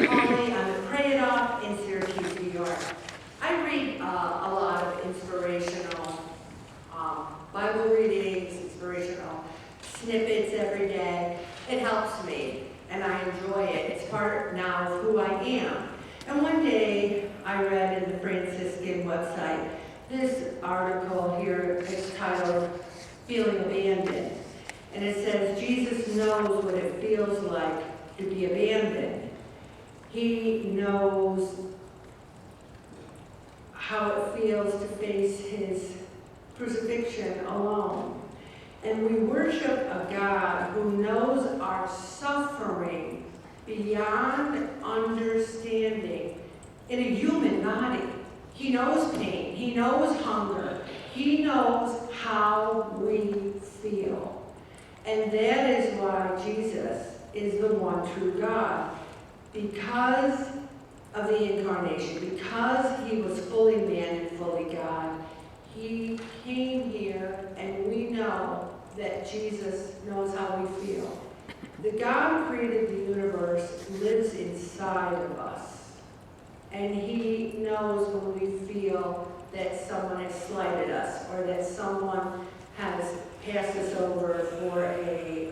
McCauley. I'm at Pray It Off in Syracuse, New York. I read a lot of inspirational Bible readings, inspirational snippets every day. It helps me, and I enjoy it. It's part now of who I am. And one day, I read in the Franciscan website this article here. It's titled, Feeling Abandoned. And it says, Jesus knows what it feels like to be abandoned. He knows how it feels to face his crucifixion alone. And we worship a God who knows our suffering beyond understanding in a human body. He knows pain. He knows hunger. He knows how we feel. And that is why Jesus is the one true God. Because of the incarnation, because he was fully man and fully God, he came here, and we know that Jesus knows how we feel. The God who created the universe lives inside of us, and he knows when we feel that someone has slighted us or that someone has passed us over for a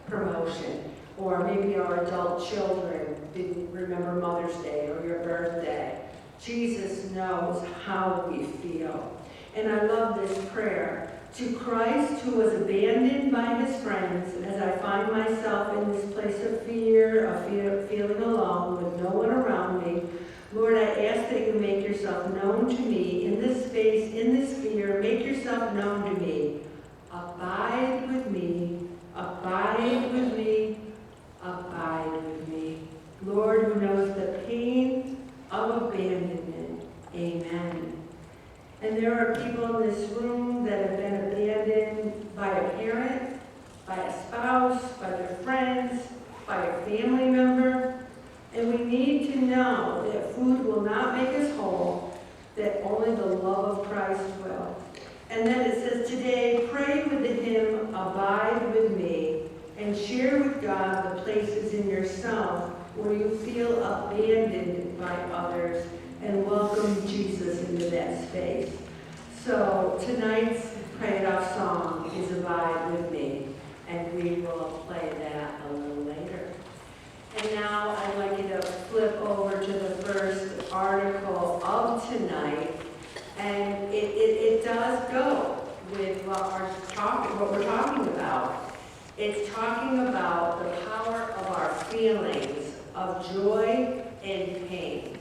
promotion, or maybe our adult children didn't remember Mother's Day or your birthday. Jesus knows how we feel. And I love this prayer. To Christ, who was abandoned by his friends, as I find myself in this place of fear, of feeling alone with no one around me, Lord, I ask that you make yourself known to me in this space, in this fear. Make yourself known to me. Abide with me, abide with me, abide with me. Lord, who knows the pain of abandonment. Amen. And there are people in this room that have been abandoned by a parent, by a spouse, by their friends, by a family member. And we need to know that food will not make us whole, that only the love of Christ will. And then it says today, pray with the hymn, Abide with me, and share with God the places in yourself where you feel abandoned by others, and welcome Jesus into that space. So tonight's Pray It Off song is Abide With Me, and we will play that a little later. And now I'd like you to flip over to the first article of tonight, and it does go with what we're talking about. It's talking about the power of our feelings of joy and pain.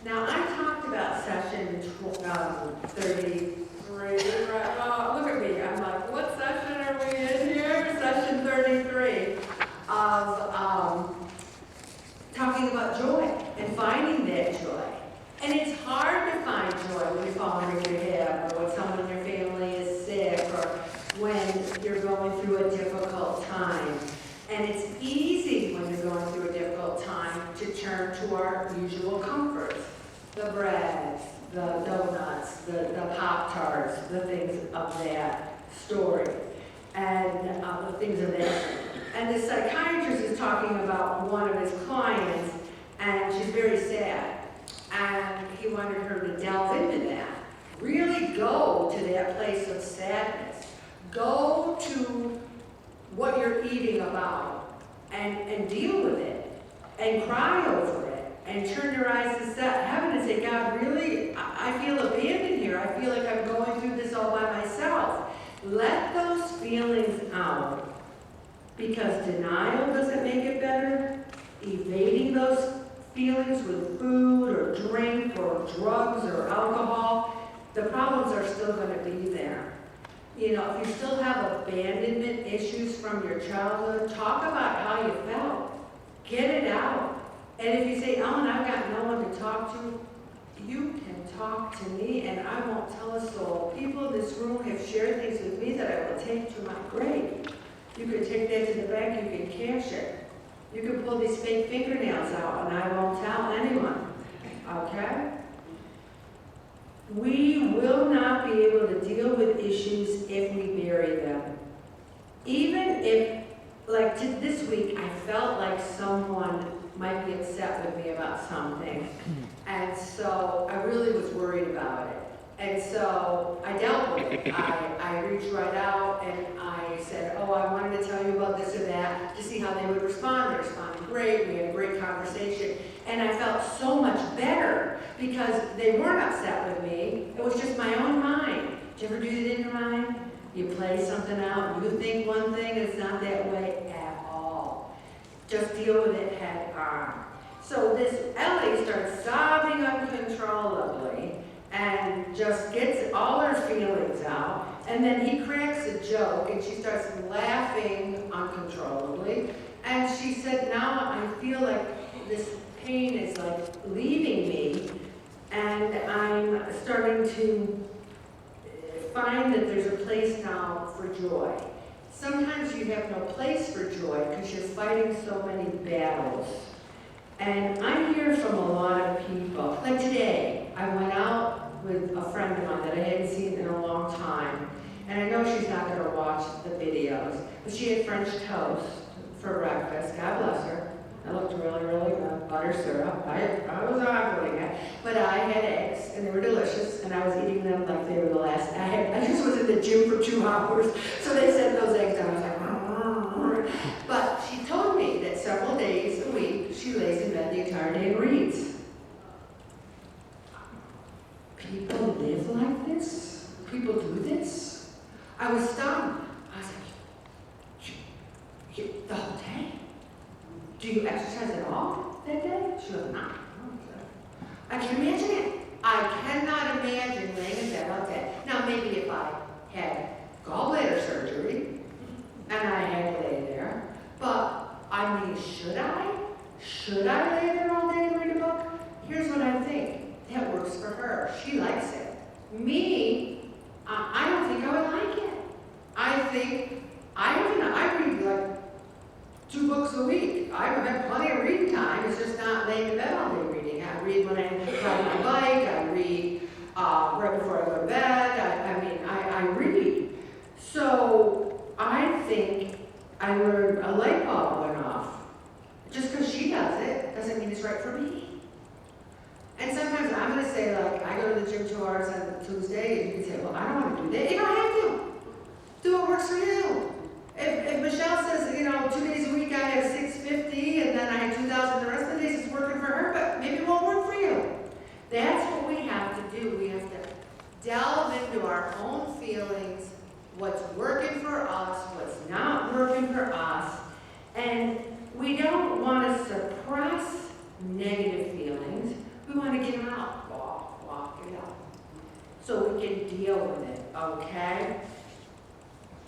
Now, I talked about session 33. Look at me. I'm like, what session are we in here? Session 33 of talking about joy and finding that joy. And it's hard to find joy when you fall into your hip, or when someone in your family is sick, or when you're going through a difficult time. And it's easy when you're going through a difficult time to turn to our usual comforts. The breads, the donuts, the Pop-Tarts, the things of that story, and the things of that. And the psychiatrist is talking about one of his clients, and she's very sad. And he wanted her to delve into that. Really go to that place of sadness. Go to what you're eating about and deal with it and cry over it and turn your eyes to heaven and say, God, really, I feel abandoned here. I feel like I'm going through this all by myself. Let those feelings out, because denial doesn't make it better. Evading those feelings with food or drink or drugs or alcohol, the problems are still going to be there. You know, if you still have abandonment issues from your childhood, talk about how you felt. Get it out. And if you say, Ellen, I've got no one to talk to, you can talk to me and I won't tell a soul. People in this room have shared things with me that I will take to my grave. You can take that to the bank, you can cash it. You can pull these fake fingernails out and I won't tell anyone. Okay? We will not be able to deal with issues if we bury them. Even if, like this week, I felt like someone might be upset with me about something. And so I really was worried about it. And so I dealt with it. I reached right out and I said, oh, I wanted to tell you about this or that to see how they would respond. They responded great. We had a great conversation. And I felt so much better because they weren't upset with me. It was just my own mind. Do you ever do that in your mind? You play something out, you think one thing, and it's not that way at all. Just deal with it head on. So this Ellie starts sobbing uncontrollably and just gets all her feelings out. And then he cracks a joke and she starts laughing uncontrollably. And she said, now I feel like this pain is like leaving me and I'm starting to find that there's a place now for joy. Sometimes you have no place for joy because you're fighting so many battles. And I hear from a lot of people. Like today, I went out with a friend of mine that I hadn't seen in a long time. And I know she's not going to watch the videos, but she had French toast for breakfast. God bless her. I looked really, really good. Butter syrup. I was ogling it. But I had eggs, and they were delicious, and I was eating them like they were the last. I just was in the gym for 2 hours, so they sent those eggs down. I was like, rrr. But she told me that several days a week, she lays in bed the entire day and reads. People live like this? People do this? I was stunned. I was like, the whole day? Do you exercise at all that day? She goes, no. I can't imagine it. I cannot imagine laying in bed all day. Now, maybe if I had gallbladder surgery and I had to lay there, but I mean, should I? Should I lay there all day and read a book? Here's what I think. That works for her. She likes it. Me, I don't think I would like it. I think, I read like 2 books a week. I have plenty of reading time. It's just not laying in bed all day reading. I read when I ride my bike. I read right before I go to bed. I read. So I think I learned a light bulb went off. Just because she does it doesn't mean it's right for me. And sometimes I'm going to say, like, I go to the gym 2 hours on Tuesday, and you can say, well, I don't want to do that. You don't have to. Do what works for you. If Michelle says, 2 days a week I have 650 and then I have 2,000 the rest of the days, it's working for her, but maybe it won't work for you. That's what we have to do. We have to delve into our own feelings, what's working for us, what's not working for us, and we don't want to suppress negative feelings. We want to get them out, walk it out, so we can deal with it, okay?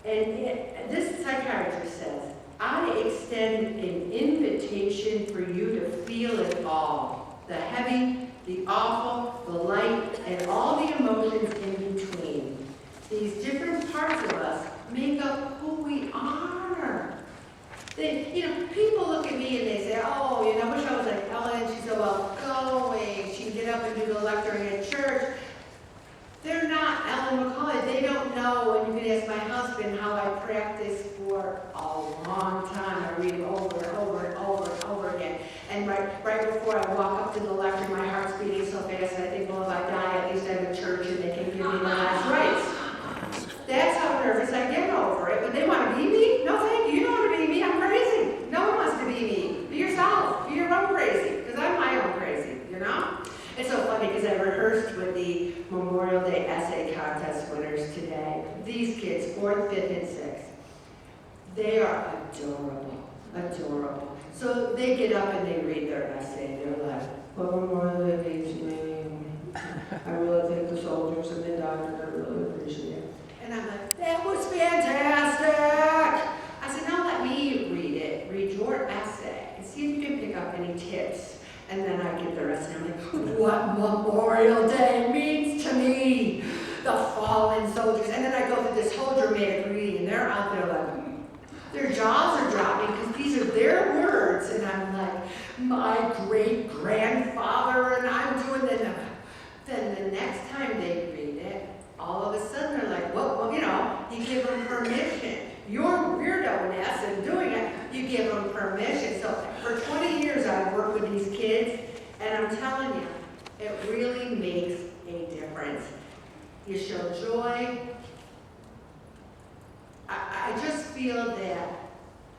And this psychiatrist says, I extend an invitation for you to feel it all. The heavy, the awful, the light, and all the emotions in between. These different parts of us make up who we are. People look at me and they say, oh, I wish I was like Ellen. She's so outgoing. She can get up and do the lecturing at church. They're not Ellen McCauley. They don't know, and you can ask my husband how I practiced for a long time. I read over and over and over and over again. And right before I walk up to the lecture, my heart's beating so fast that I think, well, if I die, at least I have a church and they can give me my last rites. That's how nervous I get over it. But they want to be me? No, thank you. You don't want to be me. I'm crazy. No one wants to be me. Be yourself. Be your own crazy. Because I'm my own crazy, It's so funny because I rehearsed with the Memorial Day essay contest winners today. These kids, 4th, 5th, and 6th, they are adorable, adorable. So they get up and they read their essay. They're like, well, Memorial Day means to me. I really think the soldiers and the doctors are really appreciate it. And I'm like, that was fantastic. I said, now let me read your essay, and see if you can pick up any tips. And then I get the rest, and I'm like, what Memorial Day means to me, the fallen soldiers. And then I go through this whole dramatic reading, and they're out there like, their jaws are dropping, because these are their words. And I'm like, my great-grandfather, and I'm doing the... Then the next time they read it, all of a sudden they're like, well, you give them permission. Your weirdo-ness and doing it, you give them permission. So for 20 years I've worked And I'm telling you, it really makes a difference. You show joy. I just feel that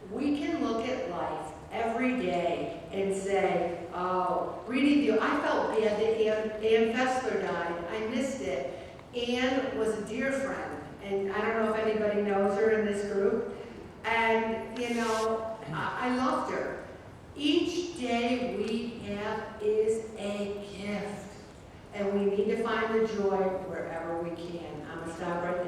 we can look at life every day and say, oh, reading I felt bad that Ann Fessler died. I missed it. Ann was a dear friend, and I don't know if anybody knows her in this group. And, you know, I loved her. Each day we have is a gift, and we need to find the joy wherever we can. I'm going to stop right